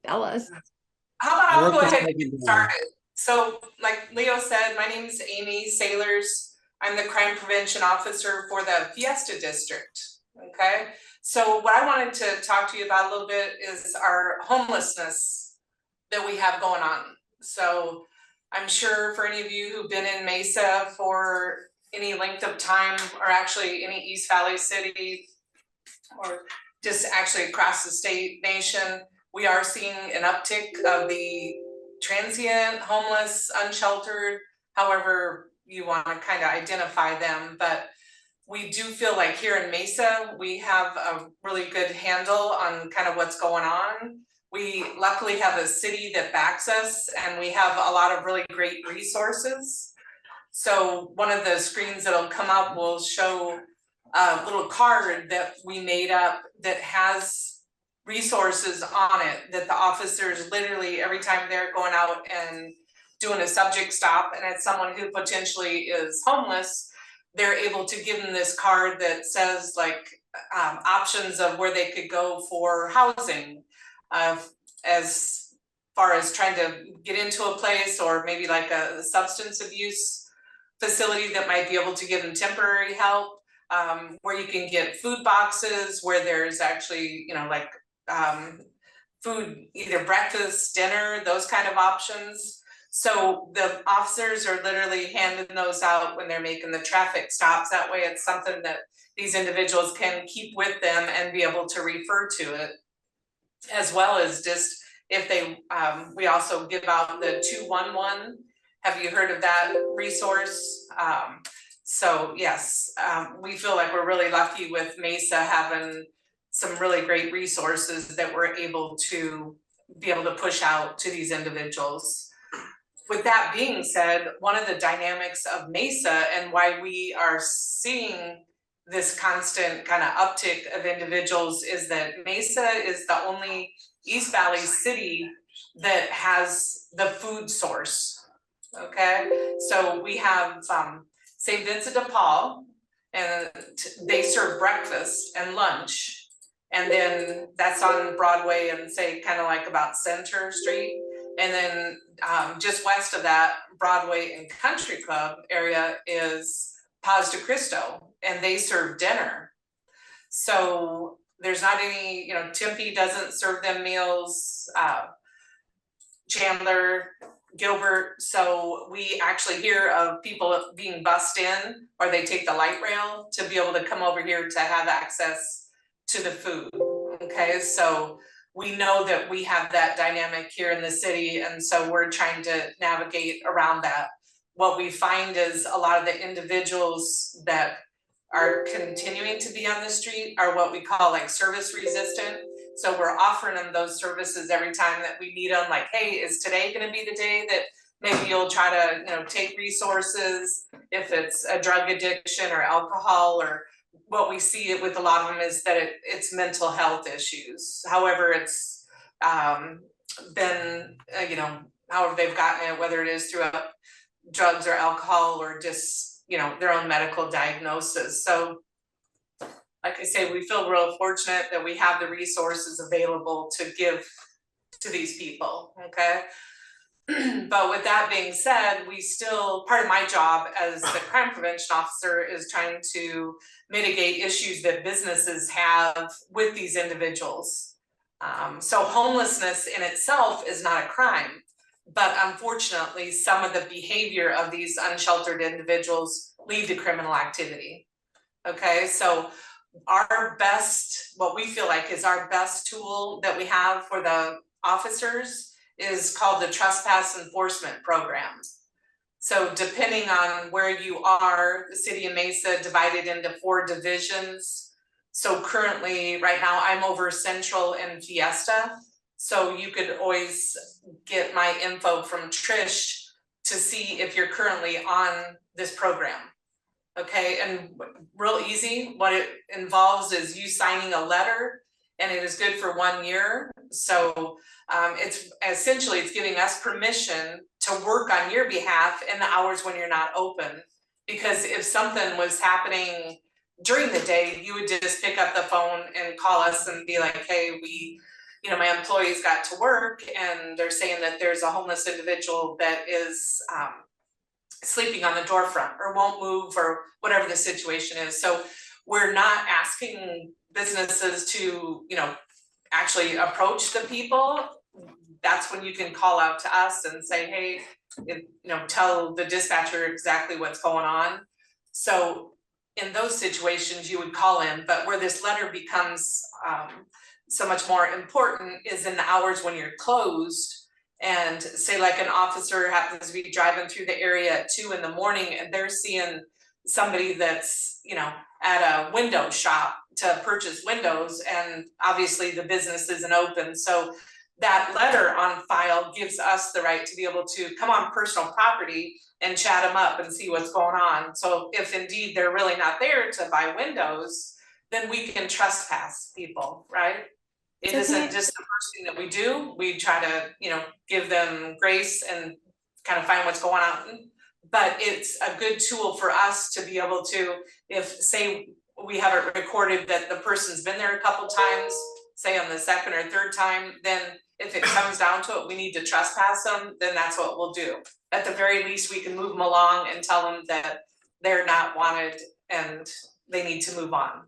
Tell us. How about I'll go ahead and get started. So like Leo said, my name is Amy Sailors. I'm the crime prevention officer for the Fiesta District. Okay, so what I wanted to talk to you about a little bit is our homelessness that we have going on. So I'm sure for any of you who've been in Mesa for any length of time, or actually any East Valley city, or just actually across the state nation, we are seeing an uptick of the transient, homeless, unsheltered, however you want to kind of identify them. But we do feel like here in Mesa, we have a really good handle on kind of what's going on. We luckily have a city that backs us, and we have a lot of really great resources. So one of the screens that'll come up will show a little card that we made up that has resources on it that the officers literally every time they're going out and doing a subject stop and it's someone who potentially is homeless, they're able to give them this card that says like options of where they could go for housing, as far as trying to get into a place, or maybe like a substance abuse facility that might be able to give them temporary help, where you can get food boxes, where there's actually, you know, like food, either breakfast, dinner, those kind of options. So the officers are literally handing those out when they're making the traffic stops. That way it's something that these individuals can keep with them and be able to refer to it, as well as just if they, we also give out the 211. Have you heard of that resource? So yes, we feel like we're really lucky with Mesa having some really great resources that we're able to push out to these individuals. With that being said, one of the dynamics of Mesa and why we are seeing this constant kind of uptick of individuals is that Mesa is the only East Valley city that has the food source. Okay, so we have St. Vincent de Paul, and they serve breakfast and lunch, and then that's on Broadway and say kind of like about Center Street, and then just west of that, Broadway and Country Club area is Paz de Cristo, and they serve dinner. So there's not any, you know, Tempe doesn't serve them meals, Chandler, Gilbert. So we actually hear of people being bussed in, or they take the light rail to be able to come over here to have access to the food. Okay, so we know that we have that dynamic here in the city, and so we're trying to navigate around that. What we find is a lot of the individuals that are continuing to be on the street are what we call like service resistant. So we're offering them those services every time that we meet them, like, hey, is today going to be the day that maybe you'll try to, you know, take resources if it's a drug addiction or alcohol, or what we see with a lot of them is that it's mental health issues. However, it's been, you know, however they've gotten it, whether it is through drugs or alcohol or just, you know, their own medical diagnosis. So like I say, we feel real fortunate that we have the resources available to give to these people, okay? But with that being said, we still, part of my job as the crime prevention officer is trying to mitigate issues that businesses have with these individuals. So homelessness in itself is not a crime, but unfortunately, some of the behavior of these unsheltered individuals lead to criminal activity, okay? So our best, what we feel like is our best tool that we have for the officers is called the Trespass Enforcement Program. So depending on where you are, the city of Mesa divided into 4 divisions. So currently, right now, I'm over Central and Fiesta. So you could always get my info from Trish to see if you're currently on this program. Okay, and real easy, what it involves is you signing a letter, and it is good for 1 year. So it's essentially, it's giving us permission to work on your behalf in the hours when you're not open. Because if something was happening during the day, you would just pick up the phone and call us and be like, hey, we you know, my employees got to work and they're saying that there's a homeless individual that is sleeping on the door front or won't move or whatever the situation is. So we're not asking businesses to, you know, actually approach the people. That's when you can call out to us and say, hey, you know, tell the dispatcher exactly what's going on. So in those situations you would call in, but where this letter becomes so much more important is in the hours when you're closed. And say like an officer happens to be driving through the area at 2 a.m. and they're seeing somebody that's, you know, at a window shop to purchase windows, and obviously the business isn't open. So that letter on file gives us the right to be able to come on personal property and chat them up and see what's going on. So if indeed they're really not there to buy windows, then we can trespass people, right? It isn't just the first thing that we do. We try to, you know, give them grace and kind of find what's going on. But it's a good tool for us to be able to, if say we have it recorded that the person's been there a couple times, say on the second or third time, then if it comes down to it, we need to trespass them, then that's what we'll do. At the very least, we can move them along and tell them that they're not wanted and they need to move on.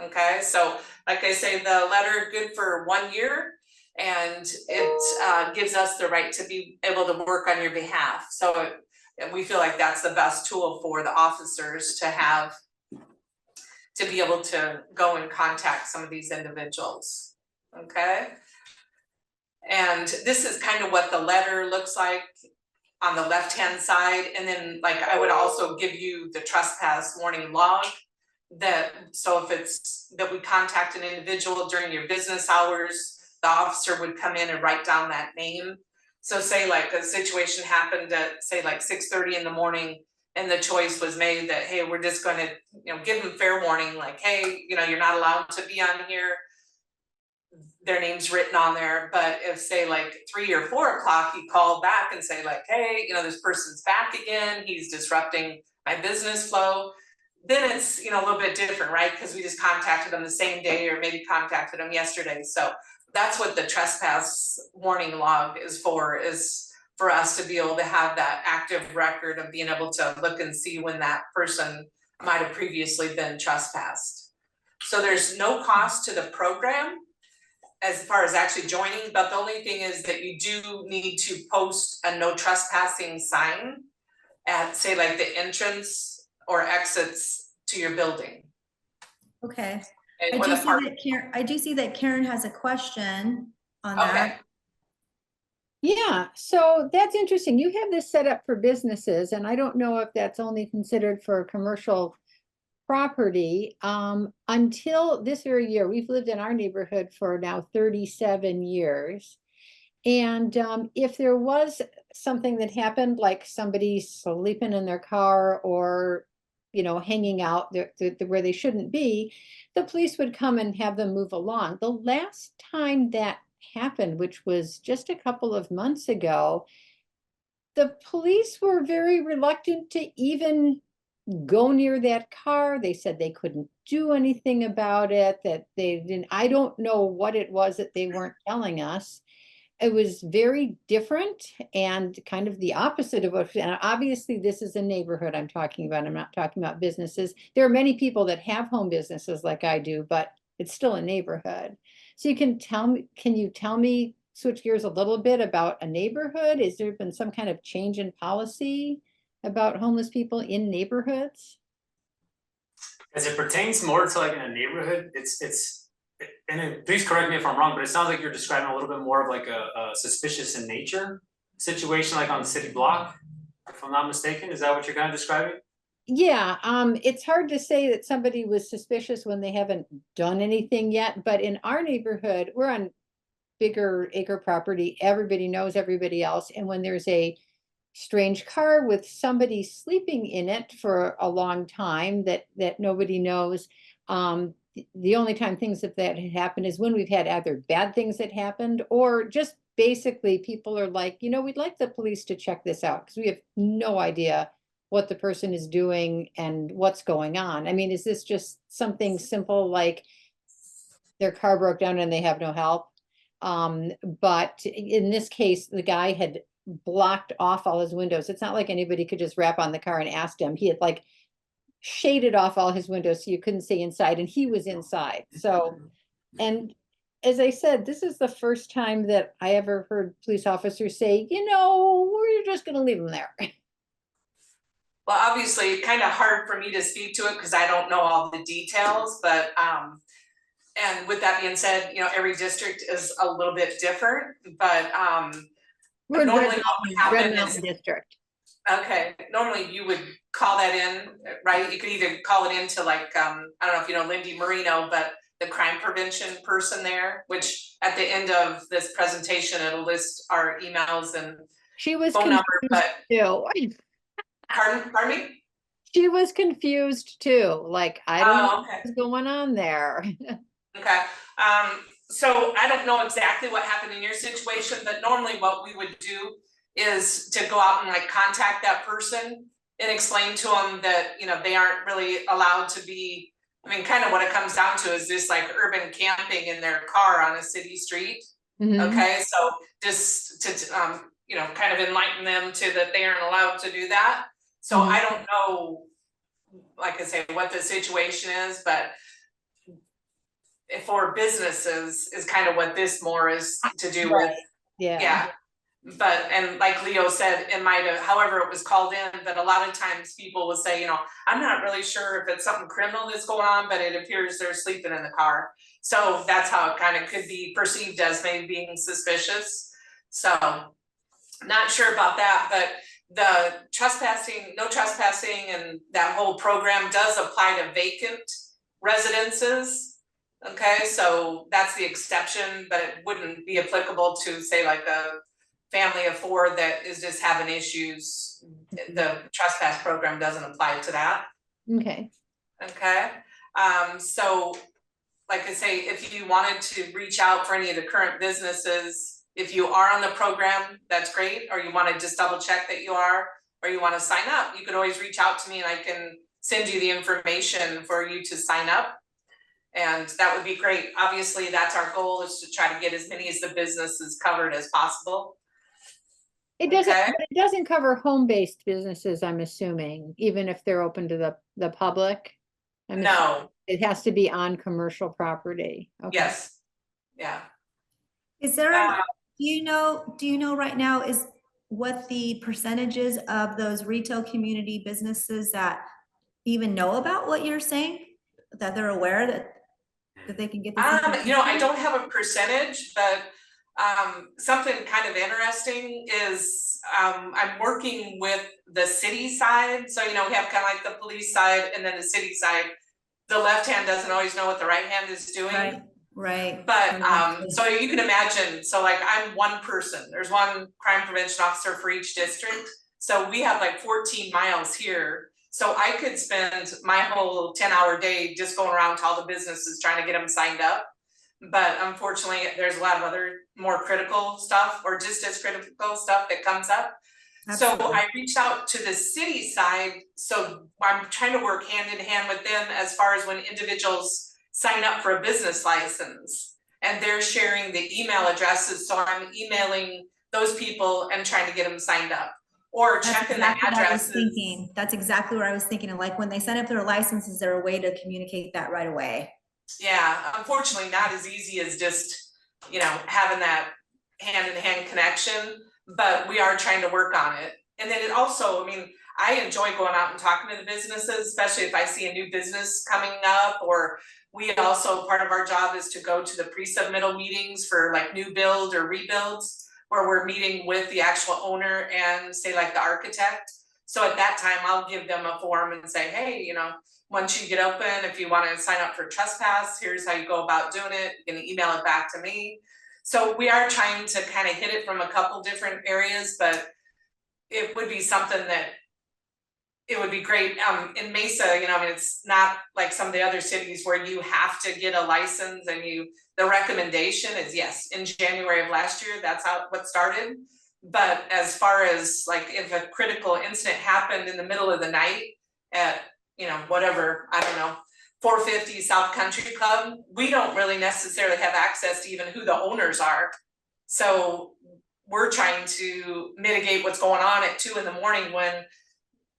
Okay, so like I say, the letter good for 1 year, and it gives us the right to be able to work on your behalf. So we feel like that's the best tool for the officers to have, to be able to go and contact some of these individuals. Okay, and this is kind of what the letter looks like on the left hand side, and then like I would also give you the trespass warning log. That, so if it's that we contact an individual during your business hours, the officer would come in and write down that name. So say like a situation happened at say like 6:30 in the morning, and the choice was made that, hey, we're just going to, you know, give them fair warning, like, hey, you know, you're not allowed to be on here. Their name's written on there. But if say like 3 or 4 o'clock, you call back and say like, hey, you know, this person's back again, he's disrupting my business flow, then it's, you know, a little bit different, right? Because we just contacted them the same day or maybe contacted them yesterday. So that's what the trespass warning log is for us to be able to have that active record of being able to look and see when that person might have previously been trespassed. So there's no cost to the program as far as actually joining, but the only thing is that you do need to post a no trespassing sign at say like the entrance or exits to your building. Okay. I do see that Karen has a question on that. Yeah, so that's interesting. You have this set up for businesses, and I don't know if that's only considered for commercial property. Until this very year, we've lived in our neighborhood for now 37 years. And if there was something that happened, like somebody sleeping in their car or, you know, hanging out where they shouldn't be, the police would come and have them move along. The last time that happened, which was just a couple of months ago, the police were very reluctant to even go near that car. They said they couldn't do anything about it, that they didn't, I don't know what it was that they weren't telling us. It was very different and kind of the opposite of what, and obviously this is a neighborhood I'm talking about. I'm not talking about businesses. There are many people that have home businesses like I do, but it's still a neighborhood. So can you tell me, switch gears a little bit about a neighborhood? Has there been some kind of change in policy about homeless people in neighborhoods? As it pertains more to like in a neighborhood, and please correct me if I'm wrong, but it sounds like you're describing a little bit more of like a suspicious in nature situation, like on the city block, if I'm not mistaken. Is that what you're kind of describing? Yeah, it's hard to say that somebody was suspicious when they haven't done anything yet, but in our neighborhood, we're on bigger acre property. Everybody knows everybody else. And when there's a strange car with somebody sleeping in it for a long time that nobody knows, the only time things of that had happened is when we've had either bad things that happened or just basically people are like, you know, we'd like the police to check this out because we have no idea what the person is doing and what's going on. I mean, is this just something simple like their car broke down and they have no help? But in this case, the guy had blocked off all his windows. It's not like anybody could just rap on the car and ask him. He had like shaded off all his windows so you couldn't see inside, and he was inside. So, and as I said, this is the first time that I ever heard police officers say, you know, we're just gonna leave him there. Well, obviously, kind of hard for me to speak to it because I don't know all the details, but and with that being said, you know, every district is a little bit different, but We're in normally Red what would Mountain, happen Red is, Mountain District. okay, normally you would call that in, right? You could either call it into like, I don't know if you know Lindy Marino, but the crime prevention person there, which at the end of this presentation, it'll list our emails and She was phone number, but too. pardon me? She was confused too. Like, I don't know Okay. what's going on there. Okay, so I don't know exactly what happened in your situation, but normally what we would do is to go out and like contact that person and explain to them that, you know, they aren't really allowed to be, I mean, kind of what it comes down to is this like urban camping in their car on a city street. Mhm. Okay, so just to, you know, kind of enlighten them to that they aren't allowed to do that. So Mhm. I don't know, like I say, what the situation is, but for businesses is kind of what this more is to do with, yeah. But, and like Leo said, it might have, however it was called in, but a lot of times people will say, you know, I'm not really sure if it's something criminal that's going on, but it appears they're sleeping in the car. So that's how it kind of could be perceived as maybe being suspicious. So not sure about that, but the trespassing, no trespassing and that whole program does apply to vacant residences. Okay, so that's the exception, but it wouldn't be applicable to say like a family of 4 that is just having issues. The trespass program doesn't apply to that. Okay. Okay, so like I say, if you wanted to reach out for any of the current businesses, if you are on the program, that's great, or you want to just double check that you are, or you want to sign up, you can always reach out to me and I can send you the information for you to sign up. And that would be great. Obviously, that's our goal, is to try to get as many of the businesses covered as possible. It doesn't, Okay. but it doesn't cover home-based businesses, I'm assuming, even if they're open to the public. I'm assuming No, it has to be on commercial property. Okay. yes, yeah. Is there, do you know right now is what the percentages of those retail community businesses that even know about what you're saying? That they're aware that they can get this information? You know, I don't have a percentage, but something kind of interesting is I'm working with the city side. So, you know, we have kind of like the police side and then the city side. The left hand doesn't always know what the right hand is doing. Right. But so you can imagine, so like I'm one person, there's one crime prevention officer for each district. So we have like 14 miles here. So I could spend my whole 10-hour day just going around to all the businesses trying to get them signed up. But unfortunately, there's a lot of other more critical stuff or just as critical stuff that comes up. Absolutely. So I reached out to the city side. So I'm trying to work hand in hand with them as far as when individuals sign up for a business license and they're sharing the email addresses. So I'm emailing those people and trying to get them signed up. Or checking the addresses. That's exactly what I was thinking. And like when they sign up their license, is there a way to communicate that right away? Yeah, unfortunately not as easy as just, you know, having that hand-in-hand connection, but we are trying to work on it. And then it also, I mean, I enjoy going out and talking to the businesses, especially if I see a new business coming up, or we also, part of our job is to go to the pre-submittal meetings for like new build or rebuilds, where we're meeting with the actual owner and say like the architect. So at that time, I'll give them a form and say, hey, you know, once you get open, if you want to sign up for trespass, here's how you go about doing it. You can email it back to me. So we are trying to kind of hit it from a couple different areas, but it would be something that it would be great. In Mesa, you know, I mean, it's not like some of the other cities where you have to get a license and the recommendation is yes, in January of last year, that's what started. But as far as like if a critical incident happened in the middle of the night at, you know, whatever, I don't know, 450 South Country Club, we don't really necessarily have access to even who the owners are. So we're trying to mitigate what's going on at 2 a.m. when,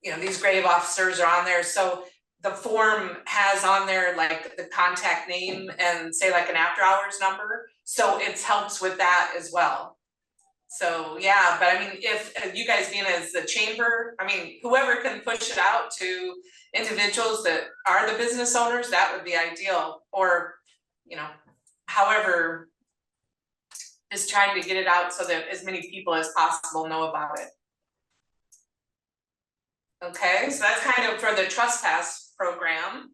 you know, these grave officers are on there. So the form has on there like the contact name and say like an after hours number. So it helps with that as well. So yeah, but I mean, if you guys being as the chamber, I mean, whoever can push it out to individuals that are the business owners, that would be ideal. Or, you know, however, just trying to get it out so that as many people as possible know about it. Okay, so that's kind of for the trespass program.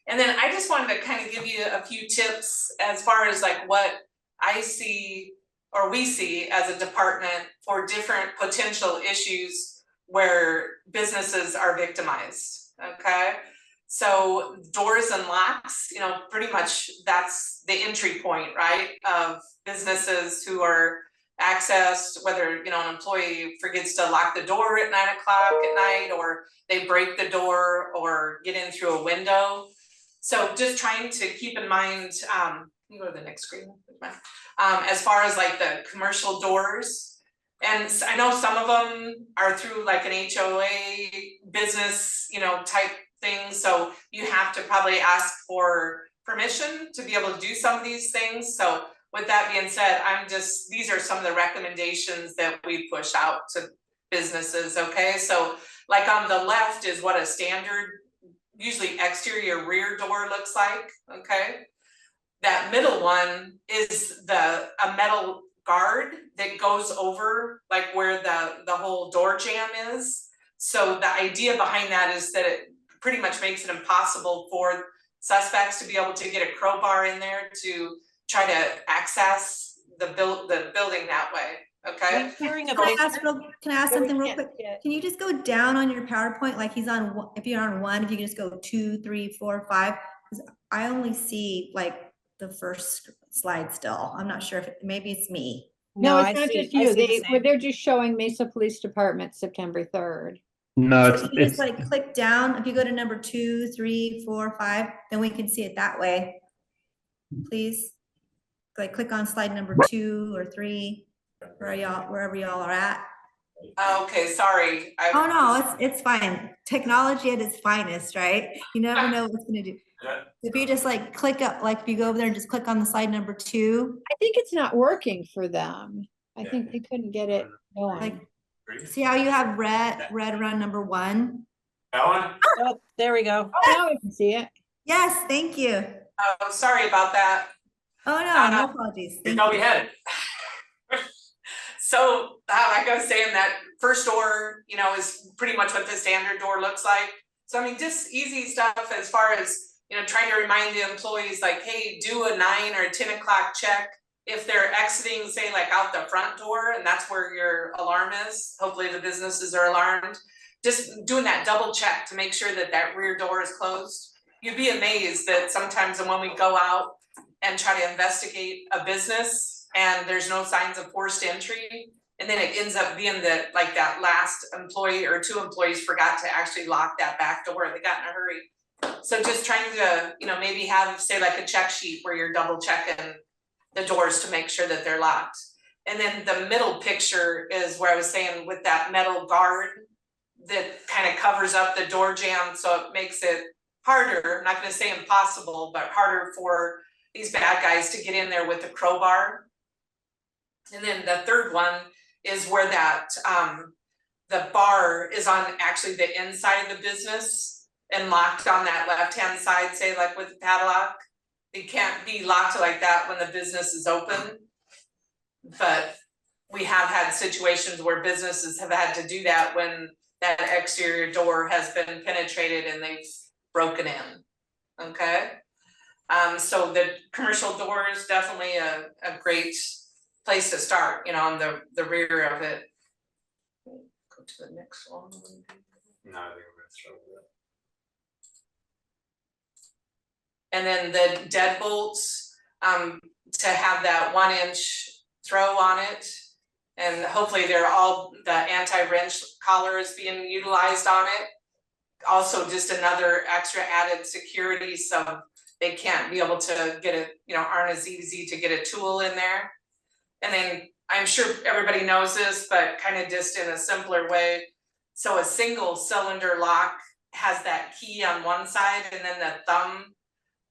And then I just wanted to kind of give you a few tips as far as like what I see or we see as a department for different potential issues where businesses are victimized, okay? So doors and locks, you know, pretty much that's the entry point, right? Of businesses who are accessed, whether, you know, an employee forgets to lock the door at 9 o'clock at night, or they break the door or get in through a window. So just trying to keep in mind, you go to the next screen. As far as like the commercial doors, and I know some of them are through like an HOA business, you know, type thing. So you have to probably ask for permission to be able to do some of these things. So with that being said, these are some of the recommendations that we push out to businesses, okay? So like on the left is what a standard, usually exterior rear door looks like, okay? That middle one is a metal guard that goes over like where the whole door jamb is. So the idea behind that is that it pretty much makes it impossible for suspects to be able to get a crowbar in there to try to access the building that way, okay? Can I ask something real quick? Can you just go down on your PowerPoint, like he's on, if you're on 1, if you can just go 2, 3, 4, 5, because I only see like the first slide still. I'm not sure if maybe it's me. No, it's not just you. They're just showing Mesa Police Department September 3rd. No, so you just like click down. If you go to number 2, 3, 4, 5, then we can see it that way. Please, like click on slide number 2 or 3, wherever y'all are at. Okay, sorry. Oh no, it's fine. Technology at its finest, right? You never know what it's gonna do. If you just like click up, like if you go over there and just click on the slide number 2. I think it's not working for them. I think they couldn't get it going. Like, see how you have red around number 1? That one? Oh, there we go. Oh, now we can see it. Yes, thank you. Oh, sorry about that. Oh no, no apologies. You know we had it. So like I was saying, that first door, you know, is pretty much what the standard door looks like. So I mean, just easy stuff as far as, you know, trying to remind the employees like, hey, do a 9 or 10 o'clock check. If they're exiting, say like out the front door, and that's where your alarm is, hopefully the businesses are alarmed, just doing that double check to make sure that that rear door is closed. You'd be amazed that sometimes when we go out and try to investigate a business and there's no signs of forced entry, and then it ends up being that like that last employee or 2 employees forgot to actually lock that back door. They got in a hurry. So just trying to, you know, maybe have, say like a check sheet where you're double checking the doors to make sure that they're locked. And then the middle picture is where I was saying with that metal guard that kind of covers up the door jamb, so it makes it harder, I'm not gonna say impossible, but harder for these bad guys to get in there with the crowbar. And then the third one is where that the bar is on actually the inside of the business and locked on that left-hand side, say like with the padlock. It can't be locked like that when the business is open. But we have had situations where businesses have had to do that when that exterior door has been penetrated and they've broken in, okay? So the commercial door is definitely a great place to start, you know, on the rear of it. Go to the next one. No, I think we're gonna struggle with that. And then the deadbolts, to have that 1-inch throw on it. And hopefully they're all, the anti-wrench collar is being utilized on it. also just another extra added security, so they can't be able to get it, aren't as easy to get a tool in there. And then I'm sure everybody knows this, but kind of just in a simpler way. So a single cylinder lock has that key on one side and then the thumb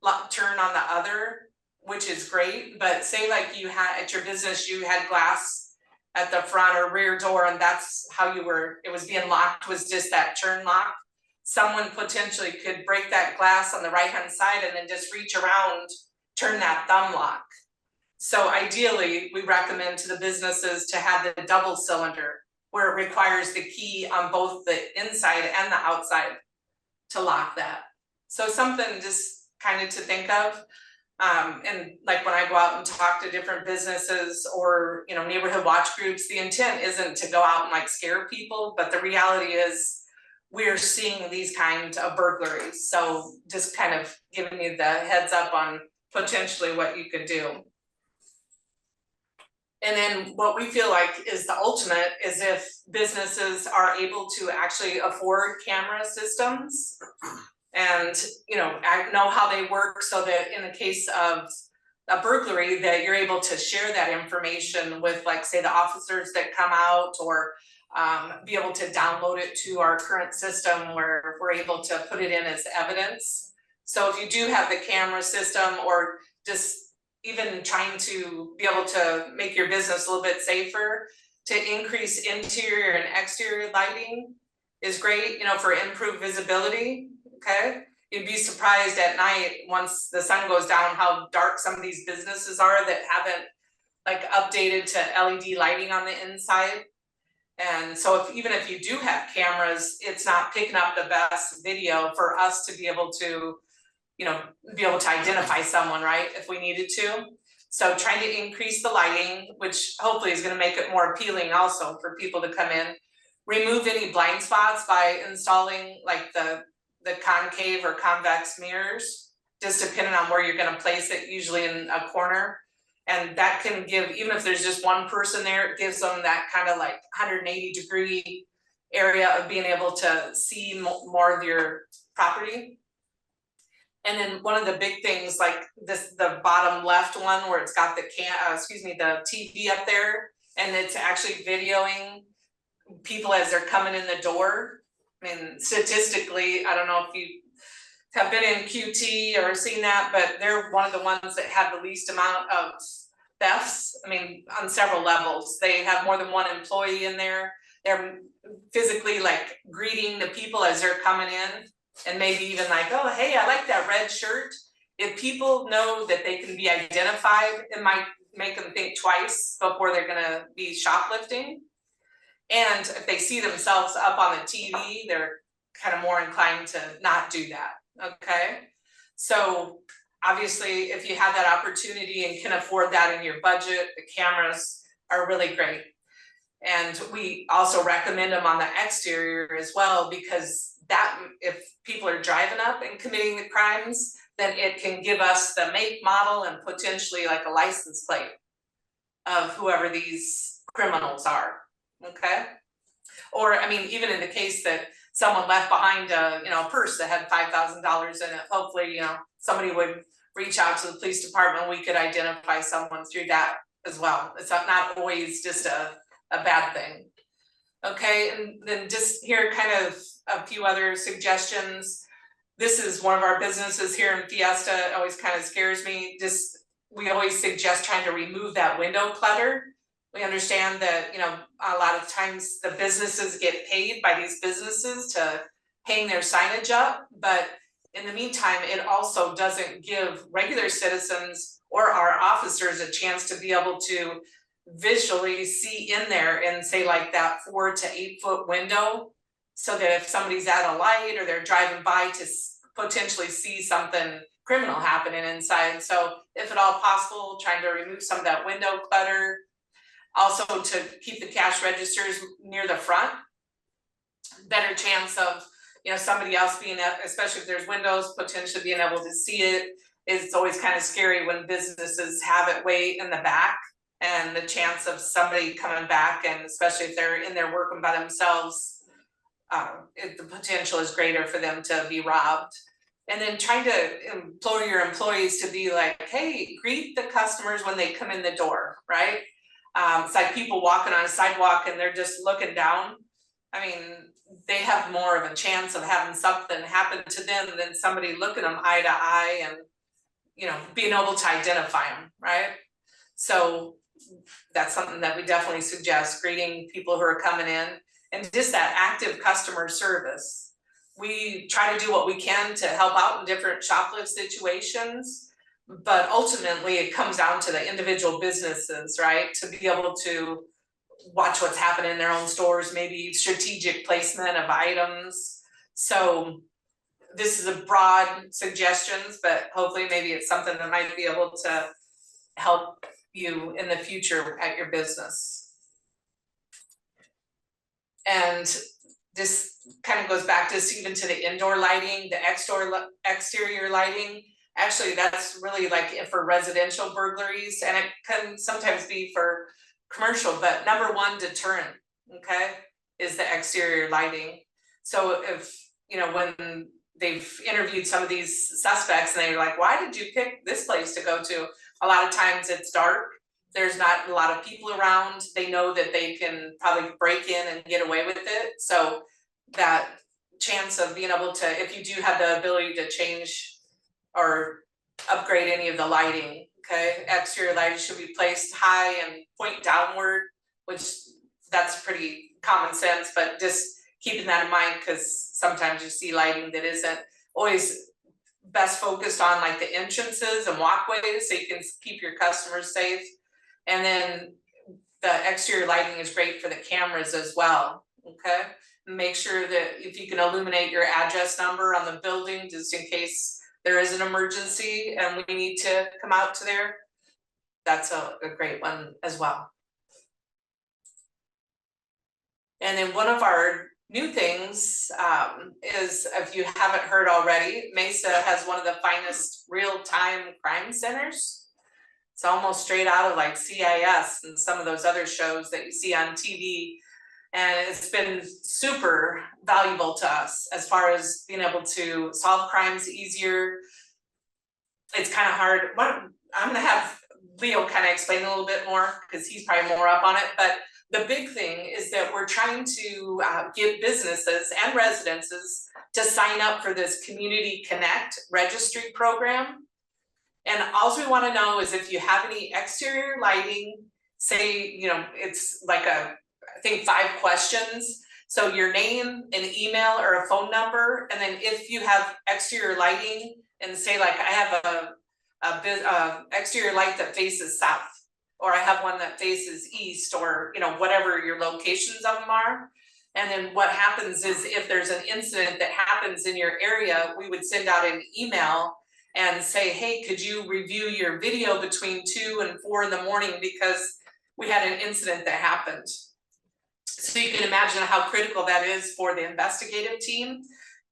lock turn on the other, which is great. But say like you had at your business, you had glass at the front or rear door, and that's how it was being locked, was just that turn lock. Someone potentially could break that glass on the right hand side and then just reach around, turn that thumb lock. So ideally, we recommend to the businesses to have the double cylinder, where it requires the key on both the inside and the outside to lock that. So something just kind of to think of. And like when I go out and talk to different businesses or, neighborhood watch groups, the intent isn't to go out and like scare people, but the reality is we're seeing these kinds of burglaries. So just kind of giving you the heads up on potentially what you could do. And then what we feel like is the ultimate is if businesses are able to actually afford camera systems and, know how they work, so that in the case of a burglary that you're able to share that information with, like, say, the officers that come out, or be able to download it to our current system where we're able to put it in as evidence. So if you do have the camera system, or just even trying to be able to make your business a little bit safer, to increase interior and exterior lighting is great, for improved visibility, okay? You'd be surprised at night, once the sun goes down, how dark some of these businesses are that haven't like updated to LED lighting on the inside. And so even if you do have cameras, it's not picking up the best video for us to be able to, identify someone, right, if we needed to. So trying to increase the lighting, which hopefully is going to make it more appealing also for people to come in. Remove any blind spots by installing like the concave or convex mirrors, just depending on where you're going to place it, usually in a corner. And that can give, even if there's just one person there, it gives them that kind of like 180-degree area of being able to see more of your property. And then one of the big things, like the bottom left one where it's got the the TV up there, and it's actually videoing people as they're coming in the door. I mean, statistically, I don't know if you have been in QT or seen that, but they're one of the ones that have the least amount of thefts. I mean, on several levels. They have more than one employee in there. They're physically like greeting the people as they're coming in, and maybe even like, oh, hey, I like that red shirt. If people know that they can be identified, it might make them think twice before they're gonna be shoplifting. And if they see themselves up on the TV, they're kind of more inclined to not do that, okay? So obviously, if you have that opportunity and can afford that in your budget, the cameras are really great. And we also recommend them on the exterior as well, because that, if people are driving up and committing the crimes, then it can give us the make, model, and potentially like a license plate of whoever these criminals are, okay? Or, I mean, even in the case that someone left behind a, purse that had $5,000 in it, hopefully, somebody would reach out to the police department. We could identify someone through that as well. It's not always just a bad thing. Okay, and then just here kind of a few other suggestions. This is one of our businesses here in Fiesta. It always kind of scares me. We always suggest trying to remove that window clutter. We understand that, a lot of times the businesses get paid by these businesses to hang their signage up, but in the meantime, it also doesn't give regular citizens or our officers a chance to be able to visually see in there and say like that 4 to 8 foot window, so that if somebody's at a light or they're driving by to potentially see something criminal happening inside. So if at all possible, trying to remove some of that window clutter. Also to keep the cash registers near the front. Better chance of, somebody else being, especially if there's windows, potentially being able to see it. It's always kind of scary when businesses have it way in the back, and the chance of somebody coming back, and especially if they're in there working by themselves, the potential is greater for them to be robbed. And then trying to implore your employees to be like, hey, greet the customers when they come in the door, right? It's like people walking on a sidewalk and they're just looking down. I mean, they have more of a chance of having something happen to them than somebody looking them eye to eye and, you know, being able to identify them, right? So that's something that we definitely suggest, greeting people who are coming in, and just that active customer service. We try to do what we can to help out in different shoplift situations, but ultimately it comes down to the individual businesses, right? To be able to watch what's happening in their own stores, maybe strategic placement of items. So this is a broad suggestions, but hopefully maybe it's something that might be able to help you in the future at your business. And this kind of goes back to even to the indoor lighting, the exterior lighting. Actually, that's really like for residential burglaries, and it can sometimes be for commercial, but number one deterrent, okay, is the exterior lighting. So if, you know, when they've interviewed some of these suspects and they're like, why did you pick this place to go to? A lot of times it's dark, there's not a lot of people around, they know that they can probably break in and get away with it. So that chance of being able to, if you do have the ability to change or upgrade any of the lighting, okay, exterior lighting should be placed high and point downward, which that's pretty common sense, but just keeping that in mind, because sometimes you see lighting that isn't always best focused on like the entrances and walkways, so you can keep your customers safe. And then the exterior lighting is great for the cameras as well, okay? Make sure that if you can illuminate your address number on the building, just in case there is an emergency and we need to come out to there, that's a great one as well. And then one of our new things is, if you haven't heard already, Mesa has one of the finest real-time crime centers. It's almost straight out of like CIS and some of those other shows that you see on TV. And it's been super valuable to us as far as being able to solve crimes easier. It's kind of hard. I'm gonna have Leo kind of explain a little bit more, because he's probably more up on it. But the big thing is that we're trying to get businesses and residences to sign up for this Community Connect registry program. And all we want to know is if you have any exterior lighting, say, you know, it's like I think 5 questions. So your name, an email, or a phone number, and then if you have exterior lighting, and say like I have a exterior light that faces south, or I have one that faces east, or, you know, whatever your locations of them are. And then what happens is if there's an incident that happens in your area, we would send out an email and say, hey, could you review your video between 2 and 4 in the morning, because we had an incident that happened. So you can imagine how critical that is for the investigative team.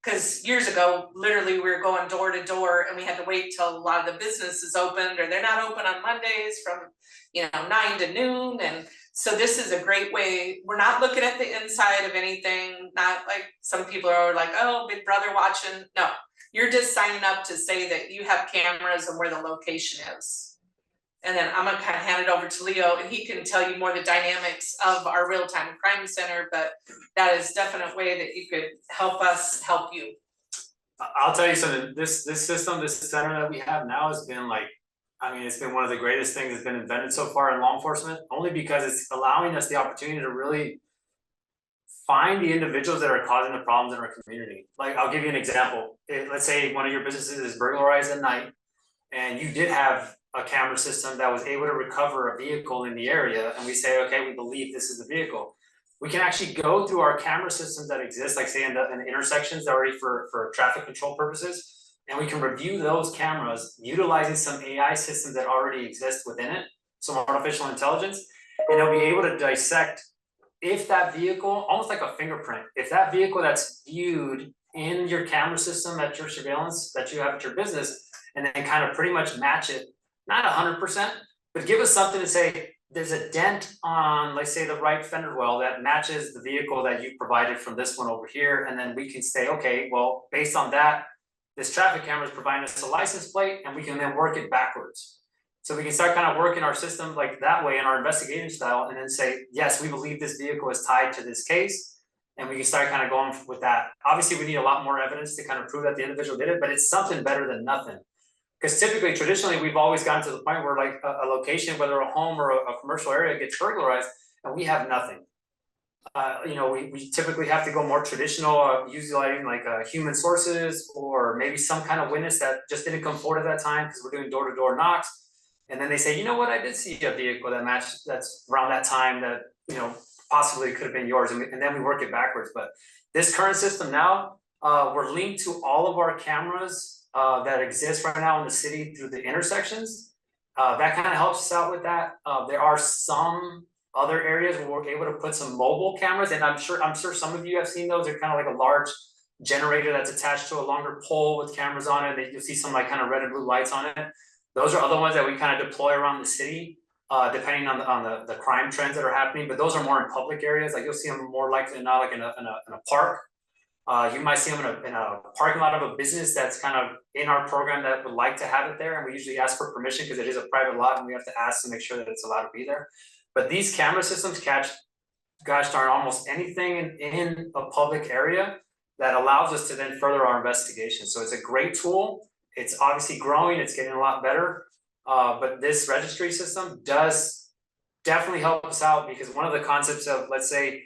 Because years ago, literally we were going door to door and we had to wait till a lot of the businesses opened, or they're not open on Mondays from, you know, 9 to noon. And so this is a great way. We're not looking at the inside of anything, not like some people are like, oh, Big Brother watching. No, you're just signing up to say that you have cameras and where the location is. And then I'm gonna kind of hand it over to Leo, and he can tell you more the dynamics of our real-time crime center, but that is definitely a way that you could help us help you. I'll tell you something, this system, this center that we have now has been like, I mean, it's been one of the greatest things that's been invented so far in law enforcement, only because it's allowing us the opportunity to really find the individuals that are causing the problems in our community. Like, I'll give you an example. Let's say one of your businesses is burglarized at night, and you did have a camera system that was able to recover a vehicle in the area, and we say, okay, we believe this is the vehicle. We can actually go through our camera systems that exist, like say in the intersections already for traffic control purposes, and we can review those cameras utilizing some AI systems that already exist within it, some artificial intelligence, and they'll be able to dissect if that vehicle, almost like a fingerprint, if that vehicle that's viewed in your camera system at your surveillance that you have at your business, and then kind of pretty much match it, not 100%, but give us something to say, there's a dent on, let's say, the right fender well that matches the vehicle that you provided from this one over here, and then we can say, okay, well, based on that, this traffic camera is providing us a license plate, and we can then work it backwards. So we can start kind of working our system like that way in our investigative style, and then say, yes, we believe this vehicle is tied to this case, and we can start kind of going with that. Obviously, we need a lot more evidence to kind of prove that the individual did it, but it's something better than nothing. Because typically, traditionally, we've always gotten to the point where like a location, whether a home or a commercial area, gets burglarized, and we have nothing. You know, we typically have to go more traditional, utilizing like human sources, or maybe some kind of witness that just didn't come forward at that time because we're doing door-to-door knocks. And then they say, you know what, I did see a vehicle that matched, that's around that time that, you know, possibly could have been yours, and then we work it backwards. But this current system now, we're linked to all of our cameras that exist right now in the city through the intersections. That kind of helps us out with that. There are some other areas where we're able to put some mobile cameras, and I'm sure some of you have seen those. They're kind of like a large generator that's attached to a longer pole with cameras on it. You'll see some like kind of red and blue lights on it. Those are other ones that we kind of deploy around the city, depending on the crime trends that are happening. But those are more in public areas. Like you'll see them more likely than not, like in a park. You might see them in a parking lot of a business that's kind of in our program that would like to have it there, and we usually ask for permission because it is a private lot, and we have to ask to make sure that it's allowed to be there. But these camera systems catch, gosh darn, almost anything in a public area that allows us to then further our investigation. So it's a great tool. It's obviously growing. It's getting a lot better. But this registry system does definitely help us out, because one of the concepts of, let's say,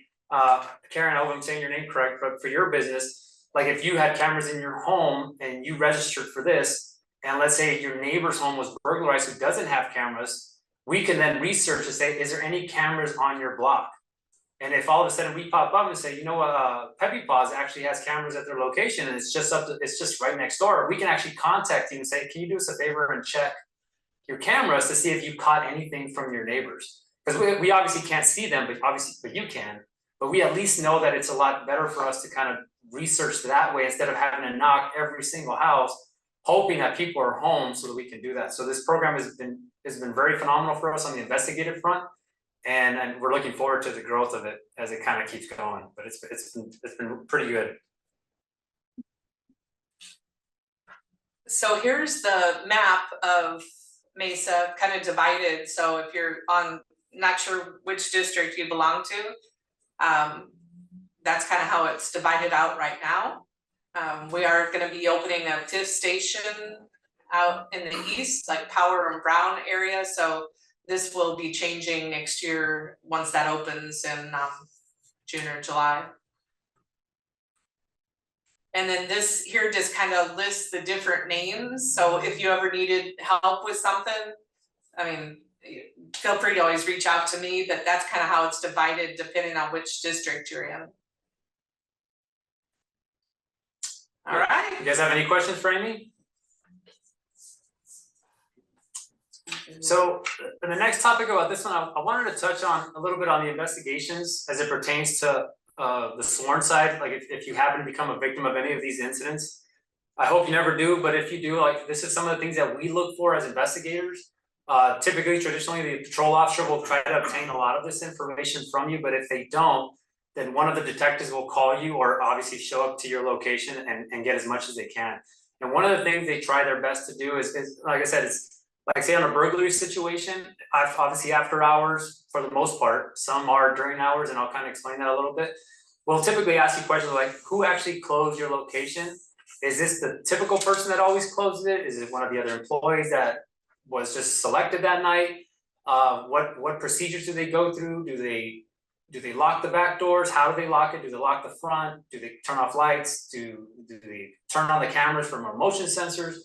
Karen, I hope I'm saying your name correct, but for your business, like if you had cameras in your home and you registered for this, and let's say your neighbor's home was burglarized who doesn't have cameras, we can then research and say, is there any cameras on your block? And if all of a sudden we pop up and say, you know what, Peppy Paws actually has cameras at their location, and it's just right next door, we can actually contact you and say, can you do us a favor and check your cameras to see if you caught anything from your neighbors? Because we obviously can't see them, but you can. But we at least know that it's a lot better for us to kind of research that way, instead of having to knock every single house, hoping that people are home so that we can do that. So this program has been very phenomenal for us on the investigative front, and we're looking forward to the growth of it as it kind of keeps going. But it's been pretty good. So here's the map of Mesa, kind of divided. So if you're not sure which district you belong to, that's kind of how it's divided out right now. We are going to be opening a fifth station out in the east, like Power and Brown area. So this will be changing next year once that opens in June or July. And then this here just kind of lists the different names. So if you ever needed help with something, I mean, feel free to always reach out to me, but that's kind of how it's divided depending on which district you're in. All right. You guys have any questions for Amy? So the next topic about this one, I wanted to touch on a little bit on the investigations as it pertains to the sworn side. Like if you happen to become a victim of any of these incidents, I hope you never do, but if you do, like this is some of the things that we look for as investigators. Typically, traditionally, the patrol officer will try to obtain a lot of this information from you, but if they don't, then one of the detectives will call you or obviously show up to your location and get as much as they can. And one of the things they try their best to do is like I said, it's like say on a burglary situation, obviously after hours for the most part, some are during hours, and I'll kind of explain that a little bit. We'll typically ask you questions like, who actually closed your location? Is this the typical person that always closes it? Is it one of the other employees that was just selected that night? What procedures do they go through? Do they lock the back doors? How do they lock it? Do they lock the front? Do they turn off lights? Do they turn on the cameras from our motion sensors?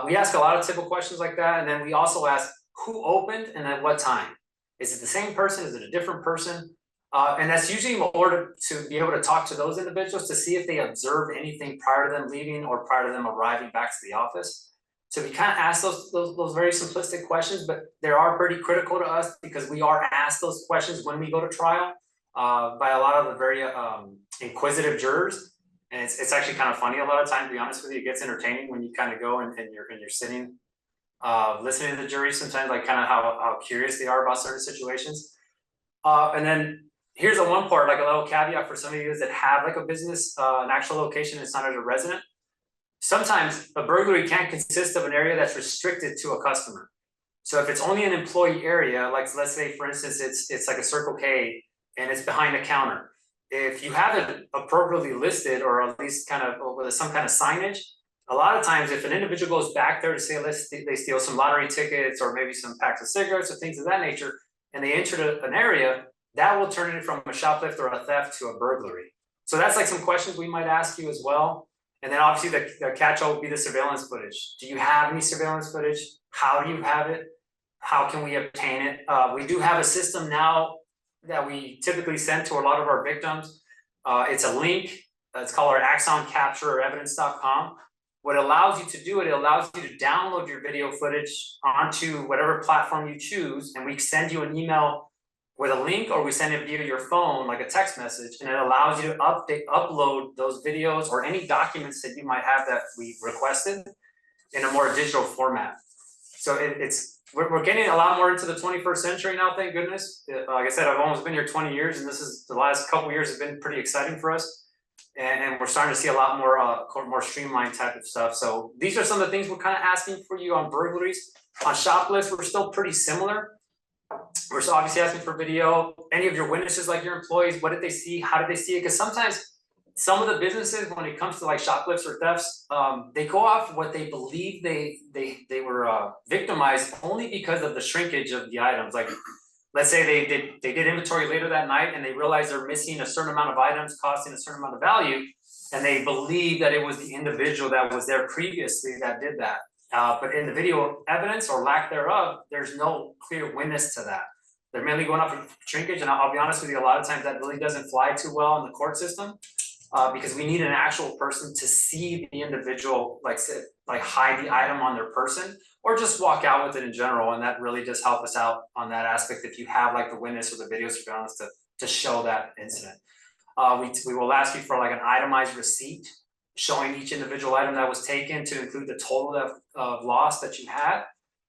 We ask a lot of typical questions like that, and then we also ask who opened and at what time. Is it the same person? Is it a different person? And that's usually in order to be able to talk to those individuals to see if they observed anything prior to them leaving or prior to them arriving back to the office. So we kind of ask those very simplistic questions, but they are pretty critical to us because we are asked those questions when we go to trial by a lot of the very inquisitive jurors. And it's actually kind of funny a lot of times, to be honest with you. It gets entertaining when you kind of go and you're sitting listening to the jury sometimes, like kind of how curious they are about certain situations. And then here's the one part, like a little caveat for some of you that have like a business, an actual location, it's not as a resident. Sometimes a burglary can't consist of an area that's restricted to a customer. So if it's only an employee area, like let's say for instance, it's like a Circle K and it's behind the counter. If you have it appropriately listed, or at least kind of with some kind of signage, a lot of times if an individual goes back there to say, they steal some lottery tickets or maybe some packs of cigarettes or things of that nature, and they enter an area, that will turn it from a shoplift or a theft to a burglary. So that's like some questions we might ask you as well. And then obviously the catch-all would be the surveillance footage. Do you have any surveillance footage? How do you have it? How can we obtain it? We do have a system now that we typically send to a lot of our victims. It's a link. It's called our Axon Capture or Evidence.com. What allows you to do it, it allows you to download your video footage onto whatever platform you choose, and we send you an email with a link, or we send it via your phone, like a text message, and it allows you to upload those videos or any documents that you might have that we requested in a more digital format. So we're getting a lot more into the 21st century now, thank goodness. Like I said, I've almost been here 20 years, and this is the last couple of years have been pretty exciting for us. And we're starting to see a lot more streamlined type of stuff. So these are some of the things we're kind of asking for you on burglaries. On shoplifts, we're still pretty similar. We're obviously asking for video. Any of your witnesses, like your employees, what did they see? How did they see it? Because sometimes some of the businesses, when it comes to like shoplifts or thefts, they go off what they believe they were victimized only because of the shrinkage of the items. Like, let's say they did inventory later that night and they realize they're missing a certain amount of items costing a certain amount of value, and they believe that it was the individual that was there previously that did that. But in the video evidence or lack thereof, there's no clear witness to that. They're mainly going off of shrinkage, and I'll be honest with you, a lot of times that really doesn't fly too well in the court system, because we need an actual person to see the individual, like hide the item on their person, or just walk out with it in general, and that really does help us out on that aspect if you have like the witness or the video surveillance to show that incident. We will ask you for like an itemized receipt showing each individual item that was taken to include the total of loss that you had.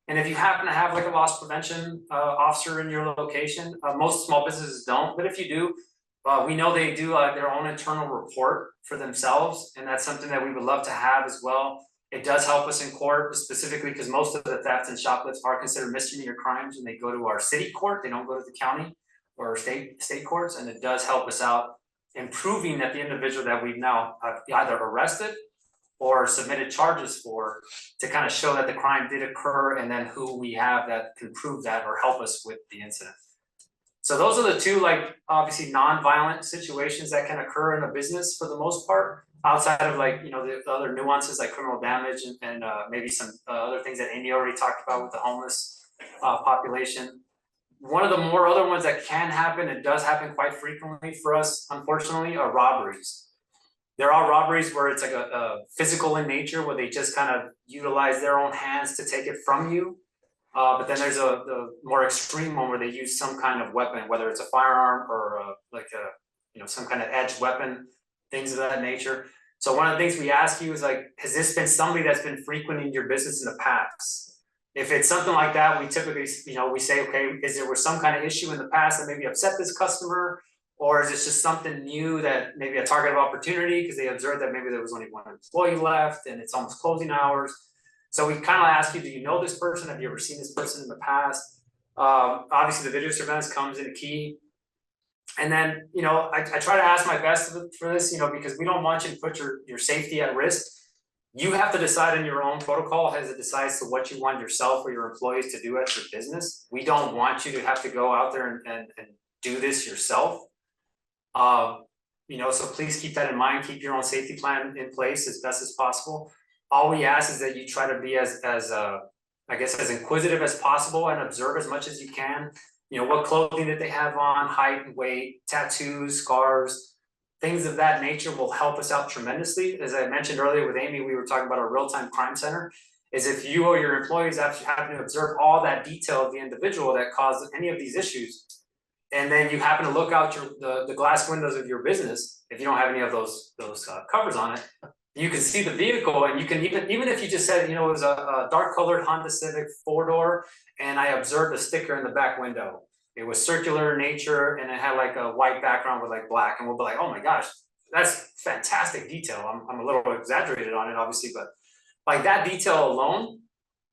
And if you happen to have like a loss prevention officer in your location, most small businesses don't, but if you do, we know they do their own internal report for themselves, and that's something that we would love to have as well. It does help us in court, specifically because most of the thefts and shoplifts are considered misdemeanor crimes, and they go to our city court. They don't go to the county or state courts, and it does help us out in proving that the individual that we've now either arrested or submitted charges for, to kind of show that the crime did occur, and then who we have that can prove that or help us with the incident. So those are the two, like, obviously non-violent situations that can occur in a business for the most part, outside of like, you know, the other nuances like criminal damage and maybe some other things that Amy already talked about with the homeless population. One of the more other ones that can happen, it does happen quite frequently for us, unfortunately, are robberies. There are robberies where it's like a physical in nature, where they just kind of utilize their own hands to take it from you. But then there's the more extreme one where they use some kind of weapon, whether it's a firearm or some kind of edged weapon, things of that nature. So one of the things we ask you is like, has this been somebody that's been frequenting your business in the past? If it's something like that, we typically, we say, okay, is there was some kind of issue in the past that maybe upset this customer? Or is this just something new that maybe a target of opportunity because they observed that maybe there was only one employee left and it's almost closing hours? So we kind of ask you, do you know this person? Have you ever seen this person in the past? Obviously the video surveillance comes in key. And then, I try to ask my best for this, because we don't want you to put your safety at risk. You have to decide on your own protocol as it decides to what you want yourself or your employees to do at your business. We don't want you to have to go out there and do this yourself. So please keep that in mind. Keep your own safety plan in place as best as possible. All we ask is that you try to be as inquisitive as possible and observe as much as you can. What clothing that they have on, height and weight, tattoos, scars, things of that nature will help us out tremendously. As I mentioned earlier with Amy, we were talking about our real-time crime center, is if you or your employees actually happen to observe all that detail of the individual that caused any of these issues, and then you happen to look out the glass windows of your business, if you don't have any of those covers on it, you can see the vehicle, and you can even if you just said, you know, it was a dark colored Honda Civic 4-door, and I observed a sticker in the back window. It was circular in nature, and it had like a white background with like black, and we'll be like, oh my gosh, that's fantastic detail. I'm a little exaggerated on it, obviously, but like that detail alone,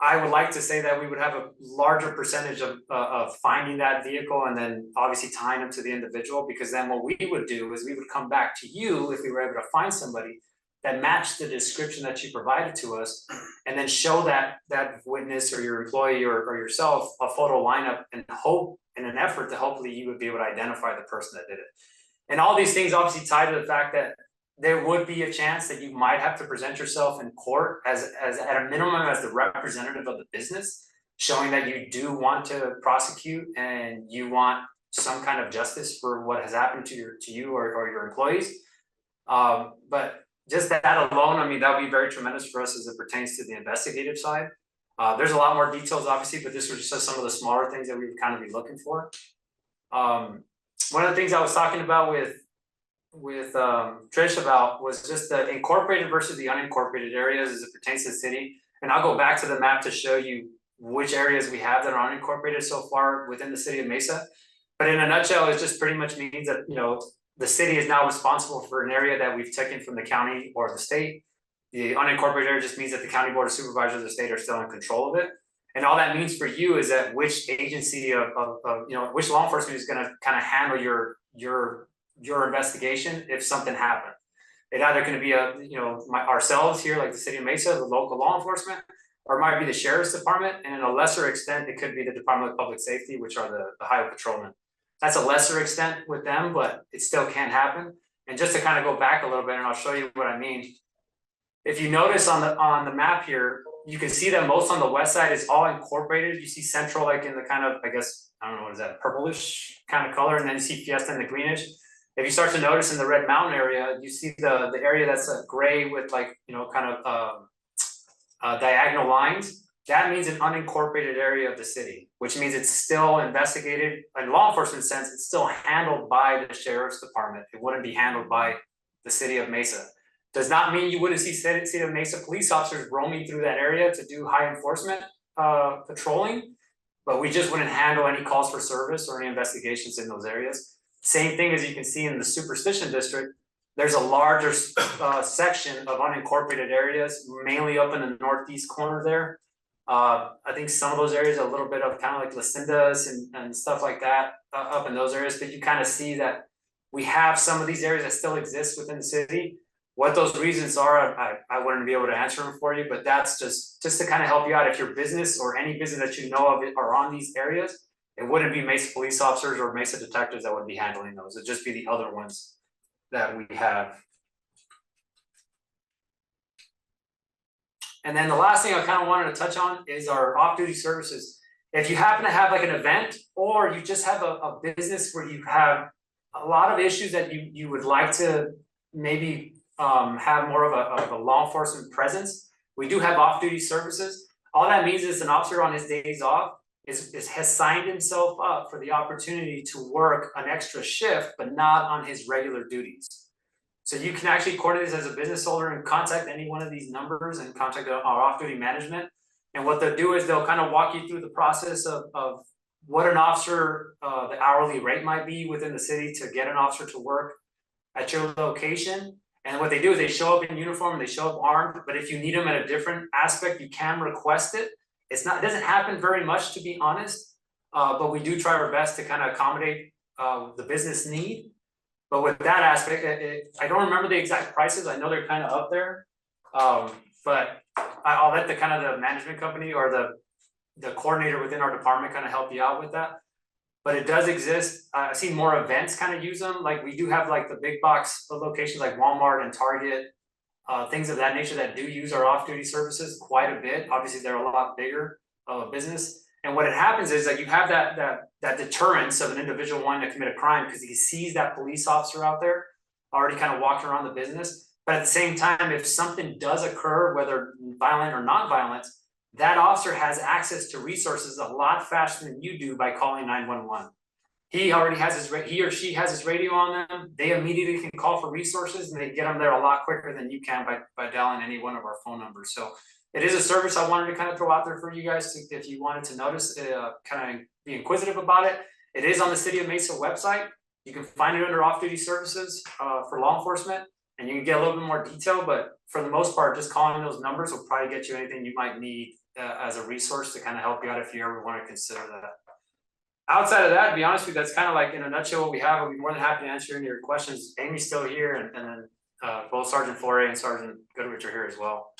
I would like to say that we would have a larger percentage of finding that vehicle and then obviously tying them to the individual, because then what we would do is we would come back to you if we were able to find somebody that matched the description that you provided to us, and then show that witness or your employee or yourself a photo lineup, and hope in an effort to hopefully you would be able to identify the person that did it. And all these things obviously tie to the fact that there would be a chance that you might have to present yourself in court as at a minimum as the representative of the business, showing that you do want to prosecute and you want some kind of justice for what has happened to you or your employees. But just that alone, I mean, that would be very tremendous for us as it pertains to the investigative side. There's a lot more details, obviously, but this was just some of the smaller things that we would kind of be looking for. One of the things I was talking about with Trish about was just the incorporated versus the unincorporated areas as it pertains to the city. And I'll go back to the map to show you which areas we have that are unincorporated so far within the city of Mesa. But in a nutshell, it just pretty much means that, you know, the city is now responsible for an area that we've taken from the county or the state. The unincorporated area just means that the county board of supervisors of the state are still in control of it. And all that means for you is that which agency of you know, which law enforcement is going to kind of handle your investigation if something happened. It either going to be ourselves here, like the city of Mesa, the local law enforcement, or it might be the sheriff's department, and in a lesser extent, it could be the Department of Public Safety, which are the highway patrolmen. That's a lesser extent with them, but it still can happen. And just to kind of go back a little bit, and I'll show you what I mean. If you notice on the map here, you can see that most on the west side is all incorporated. You see Central like in the kind of, I guess, I don't know, what is that, purplish kind of color, and then you see Fiesta in the greenish. If you start to notice in the Red Mountain area, you see the area that's gray with like, you know, kind of diagonal lines. That means an unincorporated area of the city, which means it's still investigated in law enforcement sense. It's still handled by the sheriff's department. It wouldn't be handled by the city of Mesa. Does not mean you wouldn't see city of Mesa police officers roaming through that area to do high enforcement patrolling, but we just wouldn't handle any calls for service or any investigations in those areas. Same thing as you can see in the Superstition District. There's a larger section of unincorporated areas, mainly up in the northeast corner there. I think some of those areas are a little bit of kind of like Lucindas and stuff like that up in those areas, but you kind of see that we have some of these areas that still exist within the city. What those reasons are, I wouldn't be able to answer them for you, but that's just to kind of help you out. If your business or any business that you know of are on these areas, it wouldn't be Mesa police officers or Mesa detectives that would be handling those. It'd just be the other ones that we have. And then the last thing I kind of wanted to touch on is our off-duty services. If you happen to have like an event, or you just have a business where you have a lot of issues that you would like to maybe have more of a law enforcement presence, we do have off-duty services. All that means is an officer on his days off has signed himself up for the opportunity to work an extra shift, but not on his regular duties. So you can actually coordinate this as a business owner and contact any one of these numbers and contact our off-duty management. And what they'll do is they'll kind of walk you through the process of what an officer, the hourly rate might be within the city to get an officer to work at your location. And what they do is they show up in uniform, they show up armed, but if you need them at a different aspect, you can request it. It doesn't happen very much, to be honest, but we do try our best to kind of accommodate the business need. But with that aspect, I don't remember the exact prices. I know they're kind of up there, but I'll let the kind of the management company or the coordinator within our department kind of help you out with that. But it does exist. I've seen more events kind of use them. Like we do have like the big box locations like Walmart and Target, things of that nature that do use our off-duty services quite a bit. Obviously, they're a lot bigger of a business. And what it happens is that you have that deterrence of an individual wanting to commit a crime because he sees that police officer out there already kind of walking around the business. But at the same time, if something does occur, whether violent or non-violent, that officer has access to resources a lot faster than you do by calling 911. he already has he or she has his radio on them. They immediately can call for resources and they get them there a lot quicker than you can by dialing any one of our phone numbers. So it is a service I wanted to kind of throw out there for you guys to, if you wanted to notice, kind of be inquisitive about it. It is on the City of Mesa website. You can find it under off-duty services for law enforcement, and you can get a little bit more detail, but for the most part, just calling those numbers will probably get you anything you might need as a resource to kind of help you out if you ever want to consider that. Outside of that, to be honest with you, that's kind of like in a nutshell what we have. I'll be more than happy to answer any of your questions. Amy's still here, and then both Sergeant Flore and Sergeant Goodrich are here as well.